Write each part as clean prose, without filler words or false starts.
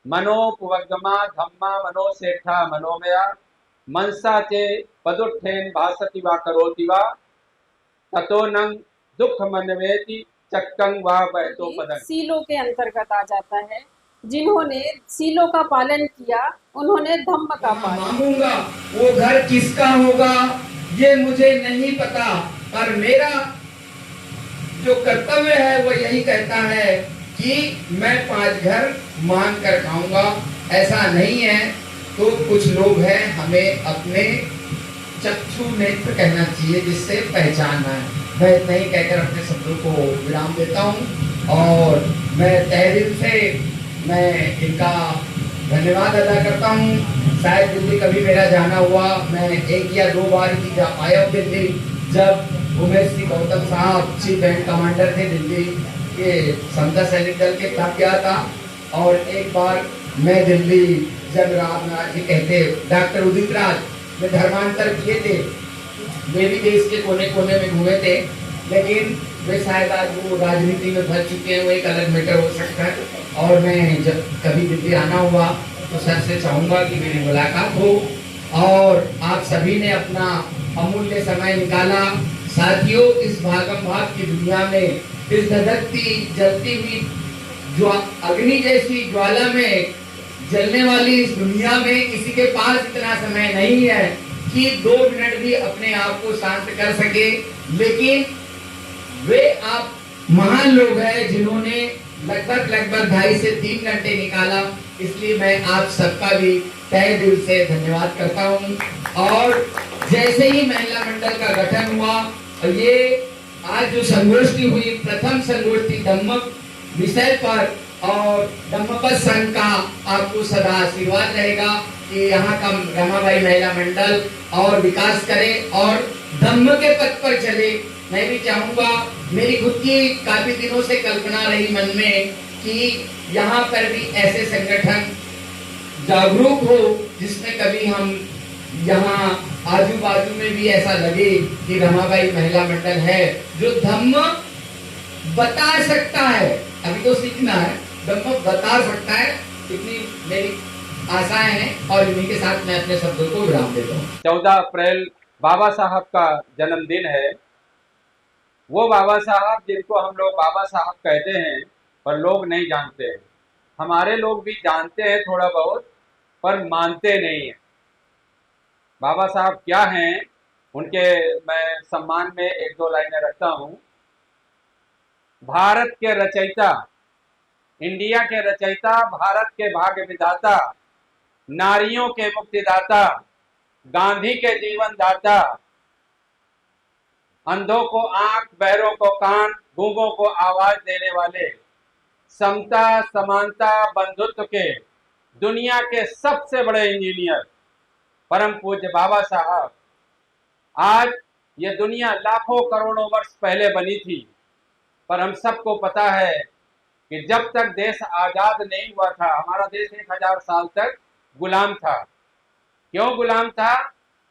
मनोपवगमा धम्मा मनोसेठा मनोमया मनसा चे पदुत्थेन भासति वा करोति वा ततो नंग दुख मनवेति चक्कं वा बहतो पदं। सीलों के अंतर्गत आ जाता है। जिन्होंने सीलों का पालन किया उन्होंने धम्म का पालन। मांगूंगा वो घर किसका होगा ये मुझे नहीं पता, पर मेरा जो कर्तव्य है वो यही कहता है कि मैं 5 घर मांग कर खाऊंगा। ऐसा नहीं है तो कुछ लोग हैं, हमें अपने चक्षु नेत्र कहना चाहिए जिससे पहचानना है। मैं इतना ही कहकर अपने शब्दों को विराम देता हूँ और मैं तहे दिल से मैं इनका धन्यवाद अदा करता हूँ। शायद दिल्ली कभी मेरा जाना हुआ, मैं 1 या 2 बार ही जा पाया हूँ दिल्ली। जब उमेश सिंह गौतम साहब चीफ एंड कमांडर थे दिल्ली के समता सैनिक दल के, तब गया था। और एक बार मैं दिल्ली जब रामनाथ जी कहते डॉक्टर उदित राज में धर्मांतर किए थे, वे भी देश के कोने कोने में घूमे थे, लेकिन वे शायद आज वो राजनीति में फंस चुके हैं, वो एक अलग मैटर हो सकता है। और मैं जब कभी दिल्ली आना हुआ तो सर से चाहूंगा कि मेरी मुलाकात हो। और आप सभी ने अपना अमूल्य समय निकाला। साथियों, इस भागम भाग की दुनिया में, इस धधकती जलती हुई जो अग्नि जैसी ज्वाला में जलने वाली इस दुनिया में किसी के पास इतना समय नहीं है कि 2 मिनट भी अपने आप को शांत कर सके। लेकिन वे आप महान लोग हैं जिन्होंने लगभग 2.5 से 3 घंटे निकाला। इसलिए मैं आप सबका भी तहे दिल से धन्यवाद करता हूं। और जैसे ही महिला मंडल का गठन हुआ, ये आज जो संगोष्ठी हुई, प्रथम संगोष्ठी धम्मक विषय पर, और धम्मपद संघ का आपको सदा आशीर्वाद रहेगा कि यहाँ का रमाबाई महिला मंडल और विकास करे और धम्म के पथ पर चले। मैं भी चाहूंगा, मेरी खुद की काफी दिनों से कल्पना रही मन में कि यहाँ पर भी ऐसे संगठन जागरूक हो जिसमें कभी हम यहाँ आजू बाजू में भी ऐसा लगे कि रमाबाई महिला मंडल है जो धम्म बता सकता है। अभी तो सीखना है, धम्म बता सकता है। इतनी मेरी आशाएं हैं और इन्हीं के साथ मैं अपने शब्दों को विराम देता हूँ। 14 अप्रैल बाबा साहब का जन्मदिन है। वो बाबा साहब जिनको हम लोग बाबा साहब कहते हैं पर लोग नहीं जानते हैं। हमारे लोग भी जानते हैं थोड़ा बहुत पर मानते नहीं हैं। बाबा साहब क्या हैं, उनके मैं सम्मान में 1-2 लाइनें रखता हूँ। भारत के रचयिता, इंडिया के रचयिता, भारत के भाग्य विधाता, नारियों के मुक्तिदाता, गांधी के जीवन दाता, अंधों को आंख, बहरों को कान, गूंगों को आवाज देने वाले, समता समानता बंधुत्व के दुनिया के सबसे बड़े इंजीनियर परम पूज्य बाबा साहब। आज ये दुनिया लाखों करोड़ों वर्ष पहले बनी थी, पर हम सबको पता है कि जब तक देश आजाद नहीं हुआ था, हमारा देश 1000 साल तक गुलाम था। क्यों गुलाम था?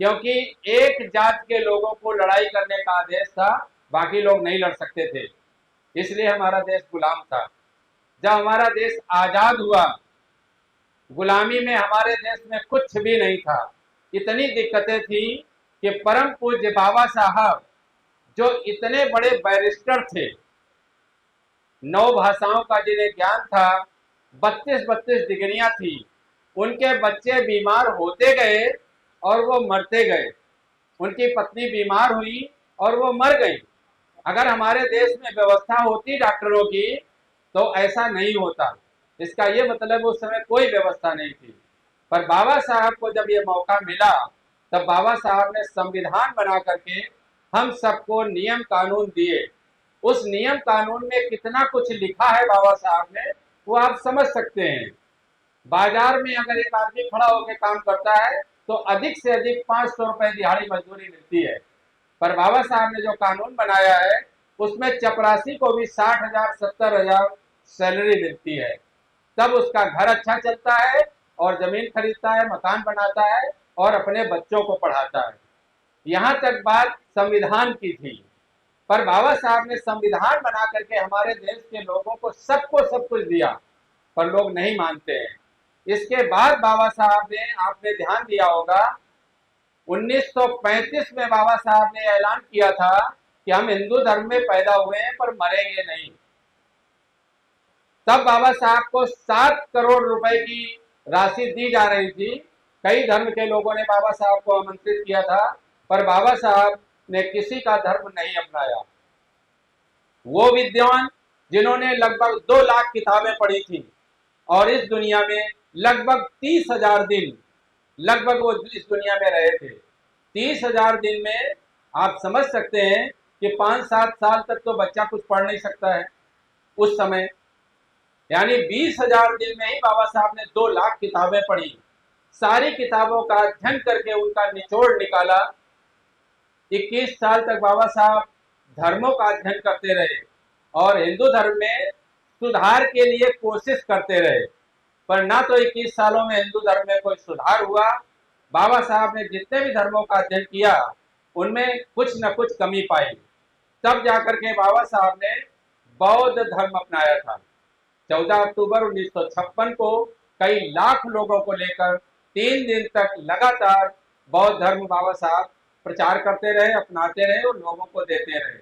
क्योंकि एक जात के लोगों को लड़ाई करने का आदेश था, बाकी लोग नहीं लड़ सकते थे, इसलिए हमारा देश गुलाम था। जब हमारा देश आजाद हुआ, गुलामी में हमारे देश में कुछ भी नहीं था। इतनी दिक्कतें थी कि परम पूज्य बाबा साहब जो इतने बड़े बैरिस्टर थे, 9 भाषाओं का जिन्हें ज्ञान था, 32 डिग्रियां थी, उनके बच्चे बीमार होते गए और वो मरते गए। उनकी पत्नी बीमार हुई और वो मर गई। अगर हमारे देश में व्यवस्था होती डॉक्टरों की तो ऐसा नहीं होता। इसका ये मतलब उस समय कोई व्यवस्था नहीं थी। पर बाबा साहब को जब ये मौका मिला, तब बाबा साहब ने संविधान बना करके हम सबको नियम कानून दिए। उस नियम कानून में कितना कुछ लिखा है बाबा साहब ने, वो आप समझ सकते हैं। बाजार में अगर एक आदमी खड़ा होकर काम करता है तो अधिक से अधिक 500 रुपए दिहाड़ी मजदूरी मिलती है, पर बाबा साहब ने जो कानून बनाया है उसमें चपरासी को भी 60,000 70,000 सैलरी मिलती है। तब उसका घर अच्छा चलता है और जमीन खरीदता है, मकान बनाता है और अपने बच्चों को पढ़ाता है। यहाँ तक बात संविधान की थी, पर बाबा साहब ने संविधान बना करके हमारे देश के लोगों को सबको सब कुछ दिया, पर लोग नहीं मानते हैं। इसके बाद बाबा साहब ने, आपने ध्यान दिया होगा, 1935 में बाबा साहब ने ऐलान किया था कि हम हिंदू धर्म में पैदा हुए हैं पर मरेंगे नहीं। तब बाबा साहब को 7 करोड़ रुपए की राशि दी जा रही थी। कई धर्म के लोगों ने बाबा साहब को आमंत्रित किया था, पर बाबा साहब ने किसी का धर्म नहीं अपनाया। वो विद्वान जिन्होंने लगभग 2 लाख किताबें पढ़ी थी और इस दुनिया में लगभग 30,000 दिन लगभग वो इस दुनिया में रहे थे। 30,000 दिन में आप समझ सकते हैं कि 5-7 साल तक तो बच्चा कुछ पढ़ नहीं सकता है उस समय। यानी 20,000 दिन में ही बाबा साहब ने 2 लाख किताबें पढ़ी। सारी किताबों का अध्ययन करके उनका निचोड़ निकाला। 21 साल तक बाबा साहब धर्मों का अध्ययन करते रहे और हिंदू धर्म में सुधार के लिए कोशिश करते रहे, पर ना तो 21 सालों में हिंदू धर्म में कोई सुधार हुआ। बाबा साहब ने जितने भी धर्मों का अध्ययन किया उनमें कुछ न कुछ कमी पाई। तब जाकर के बाबा साहब ने बौद्ध धर्म अपनाया था। 14 अक्टूबर 1956 को कई लाख लोगों को लेकर 3 दिन तक लगातार बौद्ध धर्म बाबा साहब प्रचार करते रहे, अपनाते रहे और लोगों को देते रहे।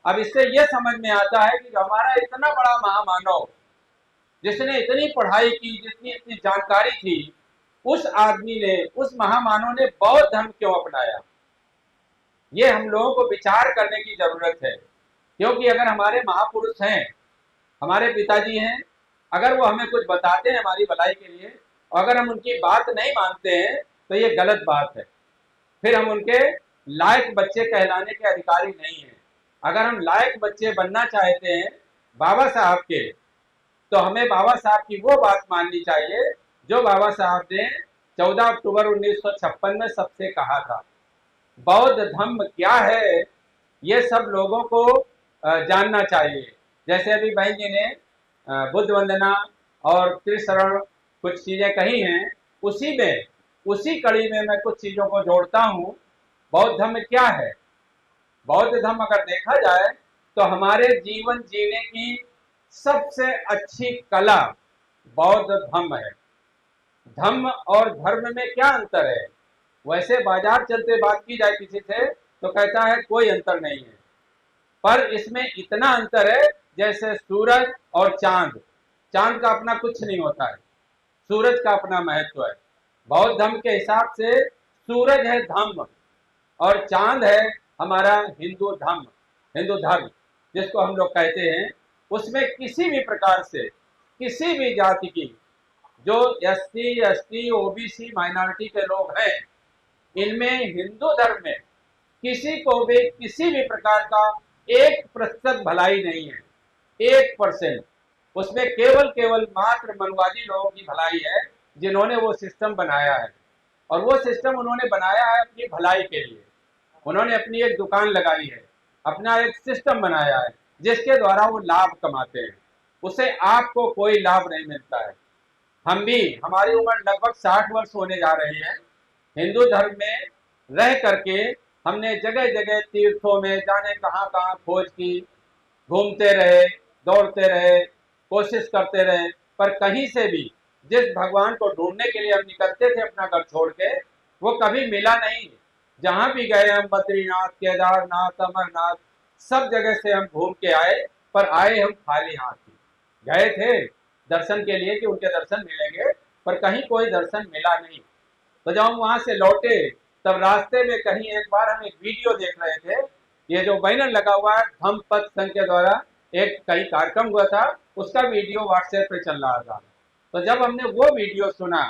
अब इससे यह समझ में आता है कि जो हमारा इतना बड़ा महामानव, जिसने इतनी पढ़ाई की, जिसकी इतनी जानकारी थी, उस आदमी ने, उस महामानव ने बौद्ध धर्म क्यों अपनाया? ये हम लोगों को विचार करने की जरूरत है। क्योंकि अगर हमारे महापुरुष हैं, हमारे पिताजी हैं, अगर वो हमें कुछ बताते हैं हमारी भलाई के लिए और अगर हम उनकी बात नहीं मानते हैं तो ये गलत बात है। फिर हम उनके लायक बच्चे कहलाने के अधिकारी नहीं हैं। अगर हम लायक बच्चे बनना चाहते हैं बाबा साहब के, तो हमें बाबा साहब की वो बात माननी चाहिए जो बाबा साहब ने 14 अक्टूबर 1956 में सबसे कहा था। बौद्ध धर्म क्या है ये सब लोगों को जानना चाहिए। जैसे अभी बहन जी ने बुद्ध वंदना और त्रिशरण कुछ चीजें कही हैं, उसी कड़ी में मैं कुछ चीजों को जोड़ता हूँ। बौद्ध धर्म क्या है? बौद्ध धर्म अगर देखा जाए तो हमारे जीवन जीने की सबसे अच्छी कला बौद्ध धर्म है। धर्म और धर्म में क्या अंतर है? वैसे बाजार चलते बात की जाए किसी से तो कहता है कोई अंतर नहीं है, पर इसमें इतना अंतर है जैसे सूरज और चांद। चांद का अपना कुछ नहीं होता है, सूरज का अपना महत्व है। बौद्ध धर्म के हिसाब से सूरज है धम्म और चांद है हमारा हिंदू धर्म जिसको हम लोग कहते हैं। उसमें किसी भी प्रकार से किसी भी जाति की जो एससी, एसटी, ओबीसी, माइनॉरिटी के लोग हैं, इनमें हिंदू धर्म में किसी को भी किसी भी प्रकार का 1% भलाई नहीं है। 1%। उसमें केवल मात्र मनवादी लोगों की भलाई है जिन्होंने वो सिस्टम बनाया है, और वो सिस्टम उन्होंने बनाया है अपनी भलाई के लिए। उन्होंने अपनी एक दुकान लगाई है, अपना एक सिस्टम बनाया है जिसके द्वारा वो लाभ कमाते हैं। उससे आपको कोई लाभ नहीं मिलता है। हम भी, हमारी उम्र लगभग 60 वर्ष होने जा रही है। हिंदू धर्म में रह करके हमने जगह जगह तीर्थों में जाने कहाँ कहाँ खोज की, घूमते रहे, दौड़ते रहे, कोशिश करते रहे, पर कहीं से भी जिस भगवान को ढूंढने के लिए हम निकलते थे अपना घर छोड़ के, वो कभी मिला नहीं। जहां भी गए हम, बद्रीनाथ, केदारनाथ, अमरनाथ, सब जगह से हम घूम के आए, पर आए हम खाली हाथ ही। गए थे दर्शन के लिए कि उनके दर्शन मिलेंगे, पर कहीं कोई दर्शन मिला नहीं। तो जब हम वहां से लौटे तब रास्ते में कहीं एक बार हम एक वीडियो देख रहे थे। ये जो बैनर लगा हुआ है धम्म पथ संघ के द्वारा एक कहीं कार्यक्रम हुआ था, उसका वीडियो व्हाट्सएप पे चल रहा था। तो जब हमने वो वीडियो सुना,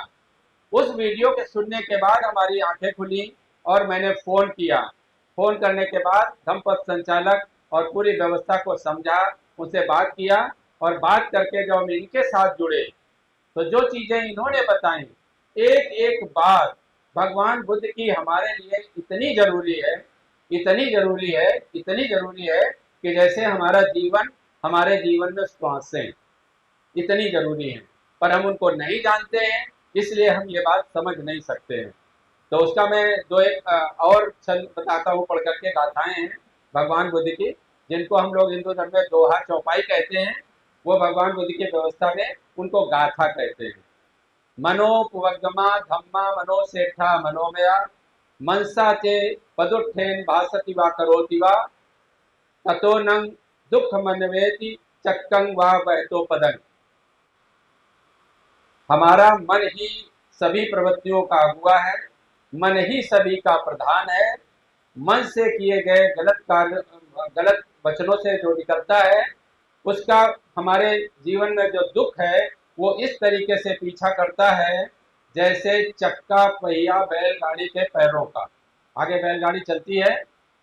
उस वीडियो के सुनने के बाद हमारी आंखें खुली और मैंने फोन किया। फोन करने के बाद धम्मपथ संचालक और पूरी व्यवस्था को समझा, उनसे बात किया, और बात करके जब हम इनके साथ जुड़े तो जो चीजें इन्होंने बताई, एक एक बात भगवान बुद्ध की हमारे लिए इतनी जरूरी है, इतनी जरूरी है, इतनी जरूरी है कि जैसे हमारा जीवन हमारे जीवन में श्वासें इतनी जरूरी है, पर हम उनको नहीं जानते हैं, इसलिए हम ये बात समझ नहीं सकते हैं। तो उसका मैं दो एक और छंद बताता हूँ, पढ़ करके गाथाएं हैं भगवान बुद्ध की, जिनको हम लोग हिंदू धर्म में दोहा चौपाई कहते हैं। वो भगवान बुद्ध की व्यवस्था में उनको गाथा कहते हैं। मनोपवगमा धम्मा मनोसेठा मनोमया मनसा चे पदुत्थेन भासति वा करोति वा ततो नंग दुख मनवेति चक्कं वा वहतो पदं। हमारा मन ही सभी प्रवृत्तियों का अगुआ है, मन ही सभी का प्रधान है। मन से किए गए गलत कार्य, गलत वचनों से जो निकलता है उसका हमारे जीवन में जो दुख है वो इस तरीके से पीछा करता है जैसे चक्का पहिया बैलगाड़ी के पैरों का। आगे बैलगाड़ी चलती है,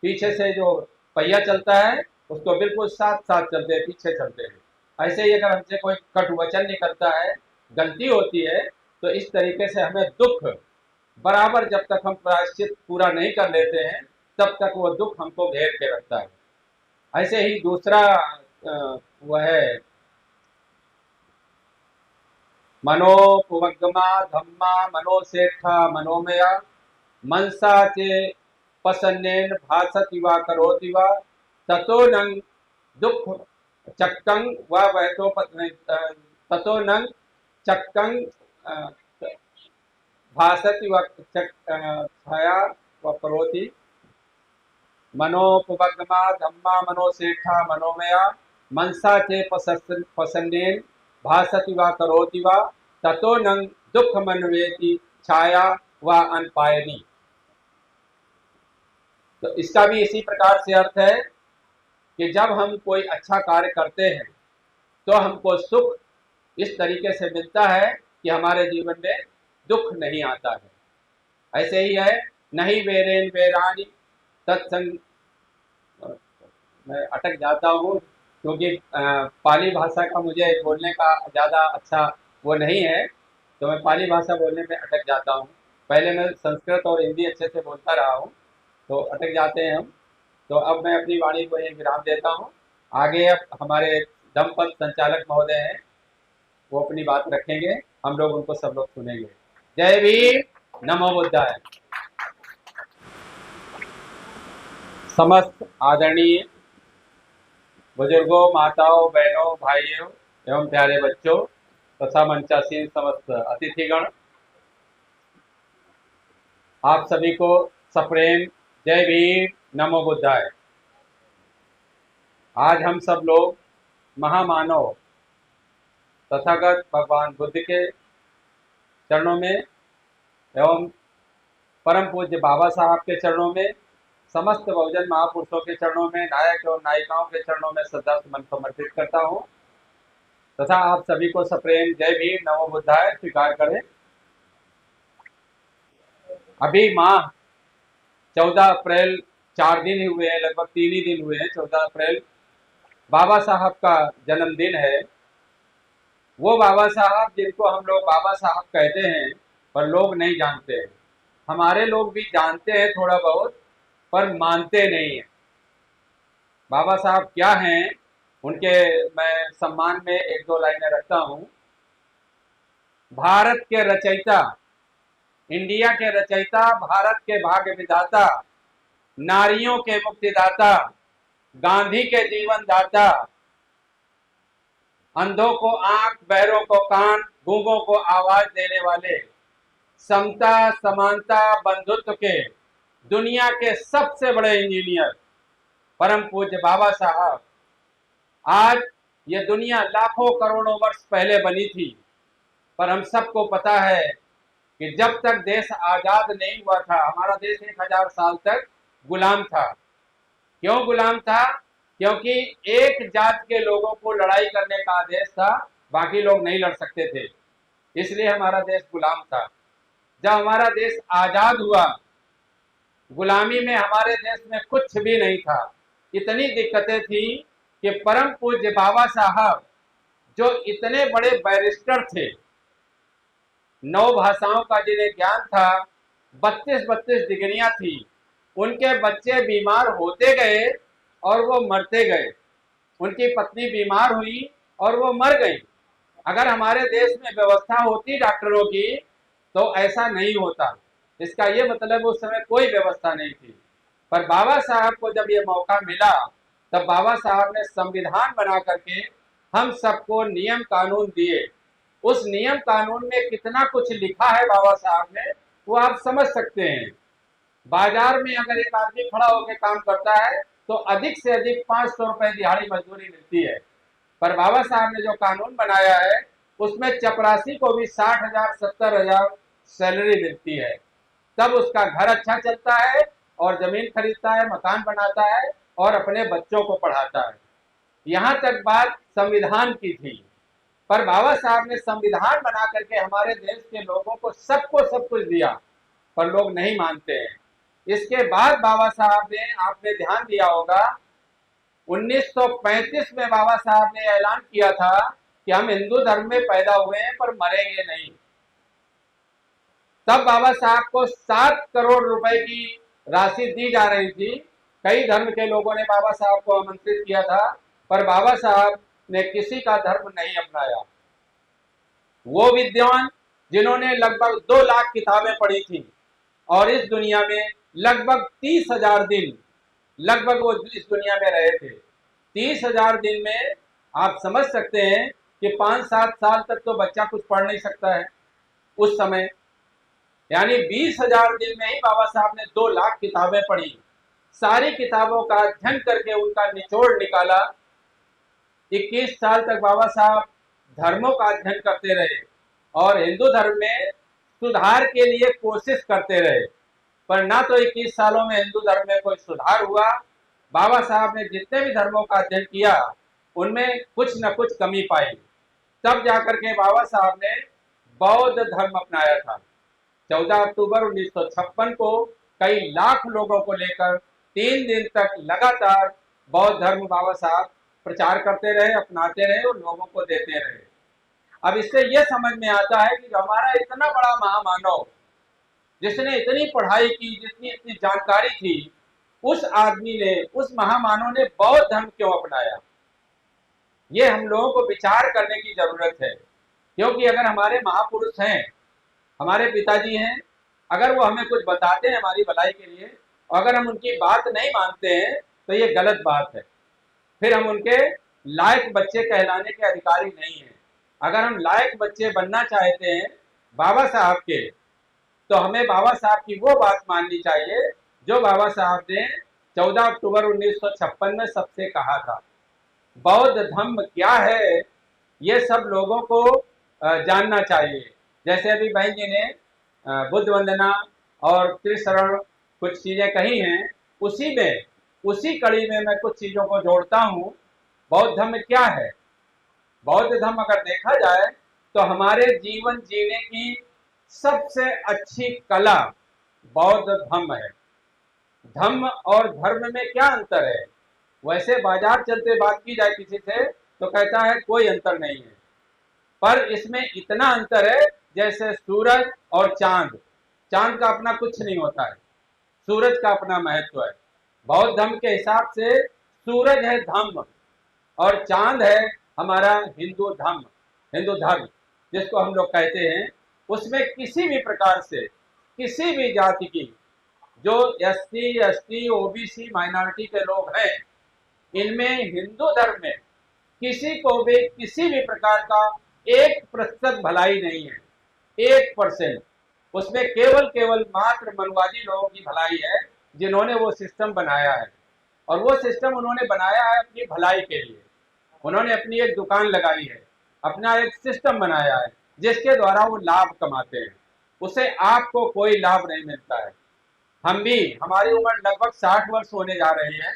पीछे से जो पहिया चलता है उसको बिल्कुल साथ साथ चलते हैं, पीछे चलते हैं। ऐसे ही अगर हमसे कोई कटु वचन निकलता है, गलती होती है, तो इस तरीके से हमें दुख बराबर जब तक हम प्रायश्चित पूरा नहीं कर लेते हैं तब तक वो दुख हमको घेर के रखता है। ऐसे ही दूसरा वह है मनोपवगमा धम्मा मनोसेठा मनोमया मनसा चे पसन्नेन भासति वा करोति वा ततो नंग दुख चक्कं वा वहतो ततो नंग चक्कं भासति वा छाया व करोति मनोपवगमा धम्मा मनोसेठा मनोमया मनसा चे पसन्नेन भासति वा करोति वा ततो नंग दुख मनवेति छाया व अनपायनी। तो इसका भी इसी प्रकार से अर्थ है कि जब हम कोई अच्छा कार्य करते हैं तो हमको सुख इस तरीके से मिलता है कि हमारे जीवन में दुख नहीं आता है। ऐसे ही है नहीं वेरेन वेरानी तत्संग। मैं अटक जाता हूँ क्योंकि पाली भाषा का मुझे बोलने का ज़्यादा अच्छा वो नहीं है, तो मैं पाली भाषा बोलने में अटक जाता हूँ। पहले मैं संस्कृत और हिंदी अच्छे से बोलता रहा हूँ, तो अटक जाते हैं हम। तो अब मैं अपनी वाणी को एक विराम देता हूँ। आगे अब हमारे दमपत संचालक महोदय हैं, वो अपनी बात रखेंगे, हम लोग उनको सब लोग सुनेंगे। जय भीम, नमो बुद्धाय। समस्त आदरणीय बुजुर्गों, माताओं, बहनों, भाइयों एवं प्यारे बच्चों तथा मंचासीन समस्त अतिथिगण, आप सभी को सप्रेम जय भीम, नमो बुद्धाय। आज हम सब लोग महामानव तथागत भगवान बुद्ध के चरणों में एवं परम पूज्य बाबा साहब के चरणों में, समस्त बहुजन महापुरुषों के चरणों में, नायक और नायिकाओं के चरणों में श्रद्धा सुमन समर्पित करता हूँ तथा आप सभी को सप्रेम जय भीम, नमो बुद्धाय स्वीकार करें। अभी माह 14 अप्रैल 4 दिन ही हुए हैं, लगभग 3 ही दिन हुए हैं। 14 अप्रैल बाबा साहब का जन्मदिन है। वो बाबा साहब जिनको हम लोग बाबा साहब कहते हैं पर लोग नहीं जानते हैं। हमारे लोग भी जानते हैं थोड़ा बहुत पर मानते नहीं हैं। बाबा साहब क्या हैं, उनके मैं सम्मान में 1-2 लाइनें रखता हूँ। भारत के रचयिता, इंडिया के रचयिता, भारत के भाग्य विधाता, नारियों के मुक्तिदाता, गांधी के जीवन दाता, अंधों को आंख, बहरों को कान, गूंगों को आवाज देने वाले, समता समानता बंधुत्व के दुनिया के सबसे बड़े इंजीनियर परम पूज्य बाबा साहब। आज ये दुनिया लाखों करोड़ों वर्ष पहले बनी थी, पर हम सबको पता है कि जब तक देश आजाद नहीं हुआ था, हमारा देश 1000 साल तक गुलाम था। क्यों गुलाम था? क्योंकि एक जात के लोगों को लड़ाई करने का आदेश था, बाकी लोग नहीं लड़ सकते थे, इसलिए हमारा देश गुलाम था। जब हमारा देश आजाद हुआ, गुलामी में हमारे देश में कुछ भी नहीं था। इतनी दिक्कतें थी कि परम पूज्य बाबा साहब जो इतने बड़े बैरिस्टर थे, 9 भाषाओं का जिन्हें ज्ञान था, 32 डिग्रियां थी, उनके बच्चे बीमार होते गए और वो मरते गए। उनकी पत्नी बीमार हुई और वो मर गई। अगर हमारे देश में व्यवस्था होती डॉक्टरों की तो ऐसा नहीं होता। इसका ये मतलब उस समय कोई व्यवस्था नहीं थी। पर बाबा साहब को जब ये मौका मिला तब बाबा साहब ने संविधान बना करके हम सबको नियम कानून दिए उस नियम कानून में कितना कुछ लिखा है बाबा साहब ने, वो आप समझ सकते हैं। बाजार में अगर एक आदमी खड़ा होकर काम करता है तो अधिक से अधिक 500 रुपए दिहाड़ी मजदूरी मिलती है, पर बाबा साहब ने जो कानून बनाया है उसमें चपरासी को भी 60,000 70,000 सैलरी मिलती है, तब उसका घर अच्छा चलता है और जमीन खरीदता है, मकान बनाता है और अपने बच्चों को पढ़ाता है। यहाँ तक बात संविधान की थी, पर बाबा साहब ने संविधान बना करके हमारे देश के लोगों को सबको सब कुछ दिया, पर लोग नहीं मानते हैं। इसके बाद बाबा साहब ने, आपने ध्यान दिया होगा, 1935 में बाबा साहब ने ऐलान किया था कि हम हिंदू धर्म में पैदा हुए हैं पर मरेंगे नहीं। तब बाबा साहब को 7 करोड़ रुपए की राशि दी जा रही थी। कई धर्म के लोगों ने बाबा साहब को आमंत्रित किया था, पर बाबा साहब ने किसी का धर्म नहीं अपनाया। वो विद्वान जिन्होंने लगभग 2 लाख किताबें पढ़ी थी और इस दुनिया में लगभग 30,000 दिन लगभग वो इस दुनिया में रहे थे। 30,000 दिन में आप समझ सकते हैं कि 5-7 साल तक तो बच्चा कुछ पढ़ नहीं सकता है उस समय, यानी 20,000 दिन में ही बाबा साहब ने 2 लाख किताबें पढ़ी। सारी किताबों का अध्ययन करके उनका निचोड़ निकाला। 21 साल तक बाबा साहब धर्मों का अध्ययन करते रहे और हिंदू धर्म में सुधार के लिए कोशिश करते रहे, पर ना तो 21 सालों में हिंदू धर्म में कोई सुधार हुआ। बाबा साहब ने जितने भी धर्मों का अध्ययन किया उनमें कुछ न कुछ कमी पाई। तब जाकर के बाबा साहब ने बौद्ध धर्म अपनाया था। 14 अक्टूबर 1956 को कई लाख लोगों को लेकर 3 दिन तक लगातार बौद्ध धर्म बाबा साहब प्रचार करते रहे, अपनाते रहे और लोगों को देते रहे। अब इससे यह समझ में आता है कि जो हमारा इतना बड़ा महामानव, जिसने इतनी पढ़ाई की, जिसकी इतनी जानकारी थी, उस आदमी ने, उस महामानव ने बौद्ध धर्म क्यों अपनाया? ये हम लोगों को विचार करने की जरूरत है, क्योंकि अगर हमारे महापुरुष हैं, हमारे पिताजी हैं, अगर वो हमें कुछ बताते हैं हमारी भलाई के लिए और अगर हम उनकी बात नहीं मानते हैं तो ये गलत बात है। फिर हम उनके लायक बच्चे कहलाने के अधिकारी नहीं हैं। अगर हम लायक बच्चे बनना चाहते हैं बाबा साहब के, तो हमें बाबा साहब की वो बात माननी चाहिए जो बाबा साहब ने 14 अक्टूबर 1956 में सबसे कहा था। बौद्ध धर्म क्या है ये सब लोगों को जानना चाहिए। जैसे अभी बहन जी ने बुद्ध वंदना और त्रिशरण कुछ चीजें कही हैं, उसी कड़ी में मैं कुछ चीजों को जोड़ता हूँ। बौद्ध धर्म क्या है? बौद्ध धर्म अगर देखा जाए तो हमारे जीवन जीने की सबसे अच्छी कला बौद्ध धर्म है। धर्म और धर्म में क्या अंतर है? वैसे बाजार चलते बात की जाए किसी से तो कहता है कोई अंतर नहीं है, पर इसमें इतना अंतर है जैसे सूरज और चांद। चांद का अपना कुछ नहीं होता है, सूरज का अपना महत्व है। बौद्ध धर्म के हिसाब से सूरज है धम्म और चांद है हमारा हिंदू धर्म जिसको हम लोग कहते हैं। उसमें किसी भी प्रकार से किसी भी जाति की जो एससी, एसटी, ओबीसी, माइनॉरिटी के लोग हैं, इनमें हिंदू धर्म में किसी को भी किसी भी प्रकार का 1% भलाई नहीं है, 1%। उसमें केवल मात्र मनवादी लोगों की भलाई है जिन्होंने वो सिस्टम बनाया है, और वो सिस्टम उन्होंने बनाया है अपनी भलाई के लिए। उन्होंने अपनी एक दुकान लगाई है, अपना एक सिस्टम बनाया है जिसके द्वारा वो लाभ कमाते हैं, उसे आपको कोई लाभ नहीं मिलता है। हम भी, हमारी उम्र लगभग 60 वर्ष होने जा रही है,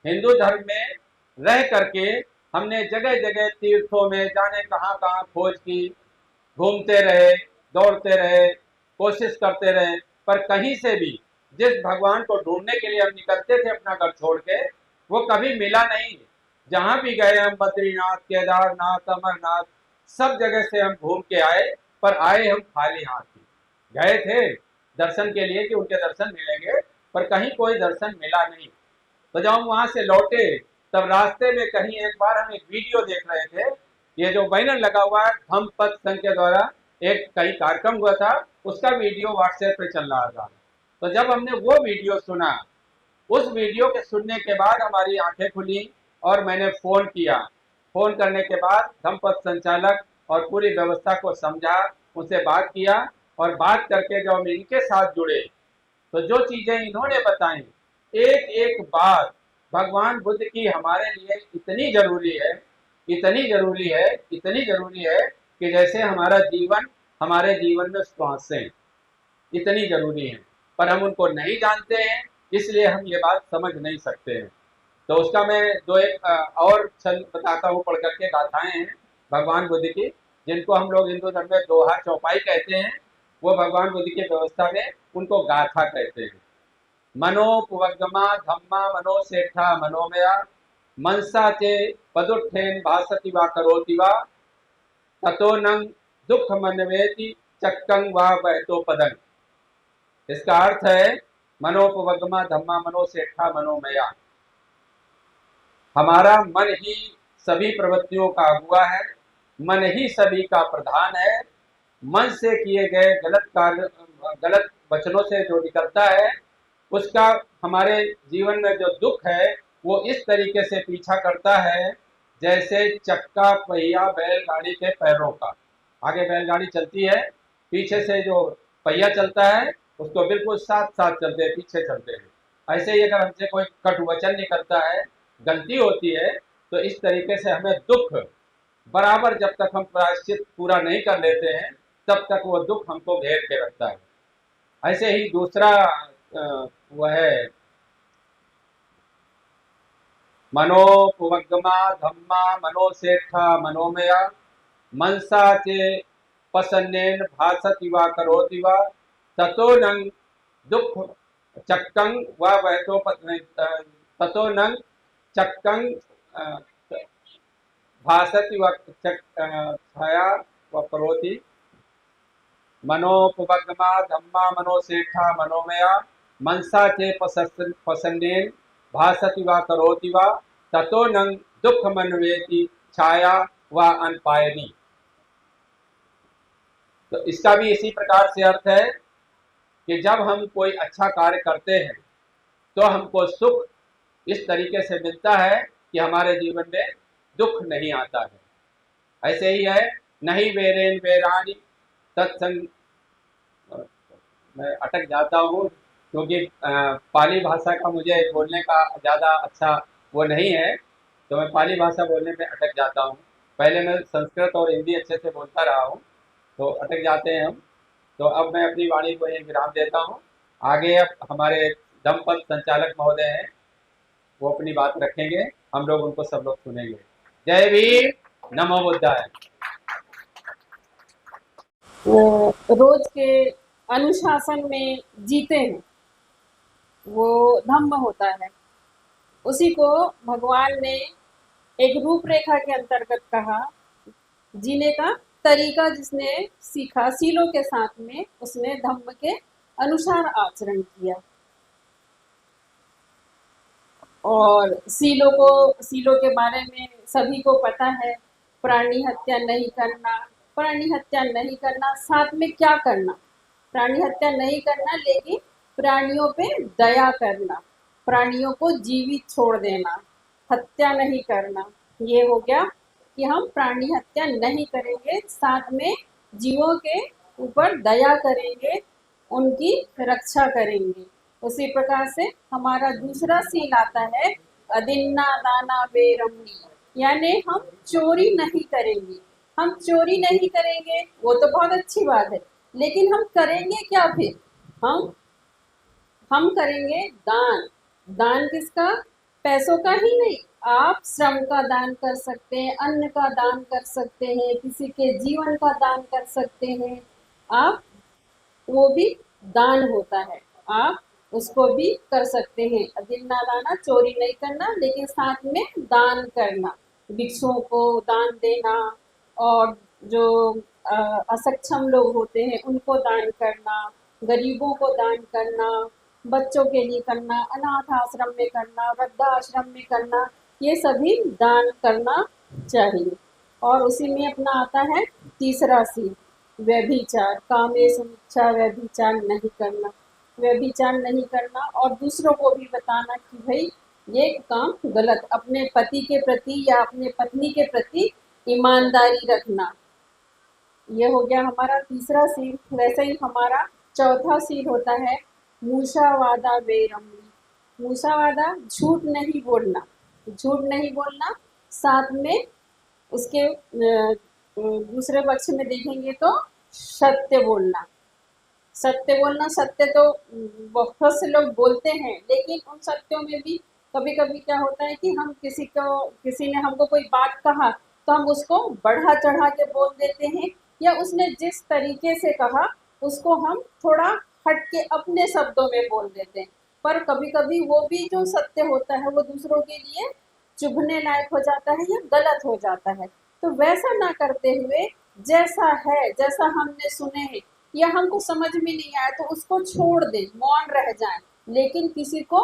हिंदू धर्म में रह करके हमने जगह जगह तीर्थों में जाने कहाँ कहाँ खोज की, घूमते रहे, दौड़ते रहे, कोशिश करते रहे, पर कहीं से भी जिस भगवान को ढूंढने के लिए हम निकलते थे अपना घर छोड़ के, वो कभी मिला नहीं। जहां भी गए हम, बद्रीनाथ, केदारनाथ, अमरनाथ, सब जगह से हम घूम के आए, पर आए हम खाली हाथ ही। गए थे दर्शन के लिए कि उनके दर्शन मिलेंगे, पर कहीं कोई दर्शन मिला नहीं। तो जब हम वहां से लौटे तब रास्ते में कहीं एक बार हम एक वीडियो देख रहे थे, ये जो बैनर लगा हुआ है धम्म पथ संघ के द्वारा एक कहीं कार्यक्रम हुआ था, उसका वीडियो व्हाट्सएप पे चल रहा था। तो जब हमने वो वीडियो सुना, उस वीडियो के सुनने के बाद हमारी आंखें खुली और मैंने फ़ोन किया। फ़ोन करने के बाद धम्म पथ संचालक और पूरी व्यवस्था को समझा, उनसे बात किया, और बात करके जब हम इनके साथ जुड़े तो जो चीजें इन्होंने बताई, एक एक बात भगवान बुद्ध की हमारे लिए इतनी जरूरी है, इतनी जरूरी है, इतनी जरूरी है कि जैसे हमारा जीवन, हमारे जीवन में श्वासें इतनी जरूरी है, पर हम उनको नहीं जानते हैं, इसलिए हम ये बात समझ नहीं सकते हैं। तो उसका मैं दो एक और छल बताता हूँ, पढ़ करके गाथाएं हैं भगवान बुद्ध की, जिनको हम लोग हिंदू धर्म में दोहा चौपाई कहते हैं, वो भगवान बुद्ध की व्यवस्था में उनको गाथा कहते हैं। मनोपवगमा धम्मा मनोसेठा मनोमया मनसा चे पदुत्थेन भासति वा करोति वा ततो नंग दुख मनवेति चक्कं वा बहतो पदं। इसका अर्थ है मनोपवगमा धम्मा मनोसेठा मनोमया, हमारा मन ही सभी प्रवृत्तियों का अगुआ है, मन ही सभी का प्रधान है। मन से किए गए गलत कार्य, गलत वचनों से जो निकलता है, उसका हमारे जीवन में जो दुख है वो इस तरीके से पीछा करता है जैसे चक्का पहिया बैलगाड़ी के पैरों का। आगे बैलगाड़ी चलती है, पीछे से जो पहिया चलता है उसको बिल्कुल साथ साथ चलते हैं, पीछे चलते हैं। ऐसे ही अगर हमसे कोई कटु वचन निकलता है, गलती होती है, तो इस तरीके से हमें दुख बराबर, जब तक हम प्रायश्चित पूरा नहीं कर लेते हैं तब तक वो दुख हमको घेर के रखता है। ऐसे ही दूसरा वह है मनोपवगमा धम्मा मनोसेठा मनोमया मनसा चे पसन्नेन भासति वा करोति वा ततो नंग दुख चक्कं वा वहतो ततो नंग चक्कं भासति व छाया व करोति। मनोपवगमा धम्मा मनोसेठा मनोमया मनसा चे पसन्नेन भासति वा करोति वा ततो नंग दुख मनवेति छाया व अनपायनी। तो इसका भी इसी प्रकार से अर्थ है कि जब हम कोई अच्छा कार्य करते हैं तो हमको सुख इस तरीके से मिलता है कि हमारे जीवन में दुख नहीं आता है। ऐसे ही है नहीं वेरेन वेरानी तत्संग। मैं अटक जाता हूँ क्योंकि पाली भाषा का मुझे बोलने का ज़्यादा अच्छा वो नहीं है, तो मैं पाली भाषा बोलने में अटक जाता हूँ। पहले मैं संस्कृत और हिंदी अच्छे से बोलता रहा हूँ, तो अटक जाते हैं हम। तो अब मैं अपनी वाणी को एक विराम देता हूँ। आगे अब हमारे धम्मपद संचालक महोदय हैं, वो अपनी बात रखेंगे, हम लोग उनको सब लोग सुनेंगे। जय भीम, नमो बुद्धाय। रोज के अनुशासन में जीते हैं, वो धम्म होता है। उसी को भगवान ने एक रूपरेखा के अंतर्गत कहा, जीने का तरीका जिसने सीखा सीलों के साथ में, उसने धम्म के अनुसार आचरण किया। और सीलों के बारे में सभी को पता है, प्राणी हत्या नहीं करना, प्राणी हत्या नहीं करना, साथ में क्या करना, प्राणी हत्या नहीं करना लेकिन प्राणियों पे दया करना, प्राणियों को जीवित छोड़ देना, हत्या नहीं करना। ये हो गया कि हम प्राणी हत्या नहीं करेंगे, साथ में जीवों के ऊपर दया करेंगे, उनकी रक्षा करेंगे। उसी प्रकार से हमारा दूसरा सील आता है अदिन्ना दाना बेरमणी, यानी हम चोरी नहीं करेंगे। हम चोरी नहीं करेंगे वो तो बहुत अच्छी बात है, लेकिन हम करेंगे क्या फिर? हम करेंगे दान। दान किसका? पैसों का ही नहीं, आप श्रम का दान कर सकते हैं, अन्न का दान कर सकते हैं, किसी के जीवन का दान कर सकते हैं आप, वो भी दान होता है, आप उसको भी कर सकते हैं। अदिन्ना दाना, चोरी नहीं करना लेकिन साथ में दान करना, भिक्षुओं को दान देना, और जो असक्षम लोग होते हैं उनको दान करना, गरीबों को दान करना, बच्चों के लिए करना, अनाथ आश्रम में करना, वृद्धाश्रम में करना, ये सभी दान करना चाहिए। और उसी में अपना आता है तीसरा सील, व्यभिचार, कामेषु व्यभिचार नहीं करना, व्यभिचार नहीं करना और दूसरों को भी बताना कि भाई ये काम गलत, अपने पति के प्रति या अपने पत्नी के प्रति ईमानदारी रखना, ये हो गया हमारा तीसरा सील। वैसे ही हमारा चौथा सील होता है मूसावादा बेरमनी। मूसावादा झूठ नहीं बोलना, झूठ नहीं बोलना। साथ में उसके दूसरे पक्ष में देखेंगे तो सत्य बोलना। सत्य बोलना, सत्य तो बहुत से लोग बोलते हैं, लेकिन उन सत्यों में भी कभी कभी क्या होता है कि हम किसी ने हमको कोई बात कहा तो हम उसको बढ़ा चढ़ा के बोल देते हैं, या उसने जिस तरीके से कहा उसको हम थोड़ा हट के अपने शब्दों में बोल देते हैं। पर कभी कभी वो भी जो सत्य होता है वो दूसरों के लिए चुभने लायक हो जाता है या गलत हो जाता है। तो वैसा ना करते हुए जैसा है, जैसा हमने सुने या हमको समझ में नहीं आया तो उसको छोड़ दें, मौन रह जाएं। लेकिन किसी को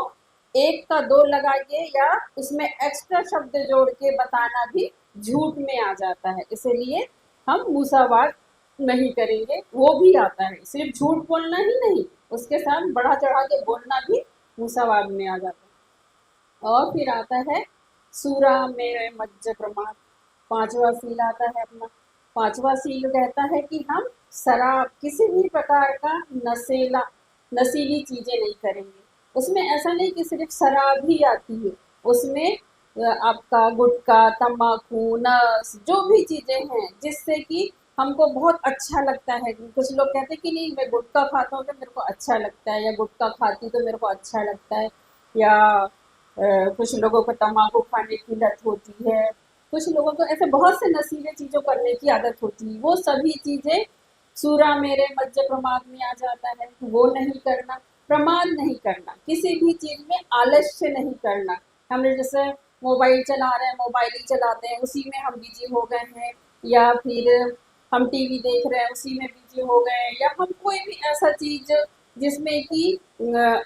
एक का दो लगा के या उसमें एक्स्ट्रा शब्द जोड़ के बताना भी झूठ में आ जाता है। इसलिए हम मूसावाद नहीं करेंगे। वो भी आता है, सिर्फ झूठ बोलना ही नहीं, उसके साथ बढ़ा चढ़ा के बोलना भी मूसावाद में आ जाता है। और फिर आता है सूरा मेरे मज्ज प्रमाण। पांचवा सील आता है अपना। पांचवा सील कहता है कि हम शराब, किसी भी प्रकार का नशीली चीजें नहीं करेंगे। उसमें ऐसा नहीं कि सिर्फ शराब ही आती है, उसमें आपका गुटखा, तम्बाकू, नस, जो भी चीजें हैं जिससे कि हमको बहुत अच्छा लगता है। कुछ लोग कहते हैं कि नहीं मैं गुटखा खाता हूँ तो मेरे को अच्छा लगता है, या गुटखा खाती तो मेरे को अच्छा लगता है, या कुछ लोगों को तम्बाकू खाने की लत होती है, कुछ लोगों को ऐसे बहुत से नशीले चीजों करने की आदत होती है। वो सभी चीजें सूरा मेरे मज्ज प्रमाद में आ जाता है। वो नहीं करना, प्रमाद नहीं करना, किसी भी चीज में आलस्य नहीं करना। हमने जैसे मोबाइल चला रहे हैं, मोबाइल ही चलाते हैं, उसी में हम बिजी हो गए हैं, या फिर हम टीवी देख रहे हैं उसी में बिजी हो गए हैं, या हम कोई भी ऐसा चीज जिसमें कि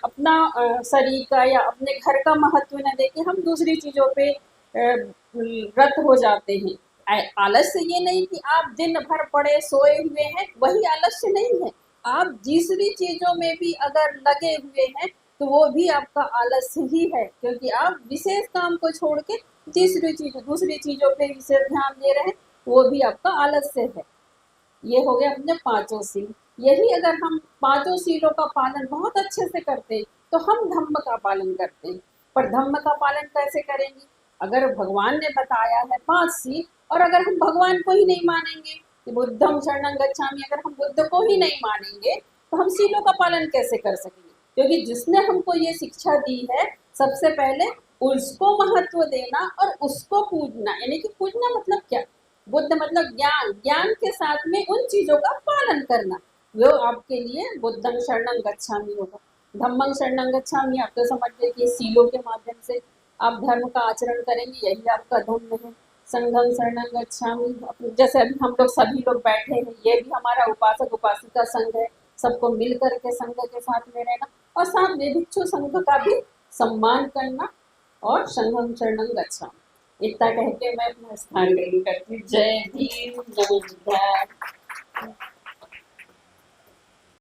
अपना शरीर का या अपने घर का महत्व न देके हम दूसरी चीजों पे रत हो जाते हैं। आलस्य ये नहीं कि आप दिन भर पड़े सोए हुए हैं, वही आलस्य नहीं है। आप दूसरी चीजों में भी अगर लगे हुए हैं तो वो भी आपका आलस्य ही है, क्योंकि आप विशेष काम को छोड़ के दूसरी चीजों पे विशेष ध्यान दे रहे हैं, वो भी आपका आलस्य है। ये हो गया अपने पांचों सील। यही अगर हम पांचों सीलों का पालन बहुत अच्छे से करते तो हम धम्म का पालन करते। पर धम्म का पालन कैसे करेंगे? अगर भगवान ने बताया है 5 सील, और अगर हम भगवान को ही नहीं मानेंगे कि बुद्धम शरणं गच्छामि, अगर हम बुद्ध को ही नहीं मानेंगे तो हम सीलों का पालन कैसे कर सकेंगे? क्योंकि जिसने हमको ये शिक्षा दी है, सबसे पहले उसको महत्व देना और उसको पूजना। यानी कि पूजना मतलब क्या? बुद्ध मतलब ज्ञान, ज्ञान के साथ में उन चीजों का पालन करना, वो आपके लिए बुद्धं शरणं गच्छामि होगा। धम्मं शरणं गच्छामि आप तो समझ गए कि सीलों के माध्यम से आप धर्म का आचरण करेंगे, यही आपका धम्म है। संघं शरणं गच्छामि, जैसे अभी हम लोग सभी लोग बैठे हैं, ये भी हमारा उपासक उपासिका संघ है। सबको मिल करके संघ के साथ में रहना, और साथ में भिक्षु संघ का भी सम्मान करना, और संघं शरणं गच्छामि। इतना कह के मैं अपना स्थान ग्रहण करती हूँ। जय भीम, जय बुद्ध।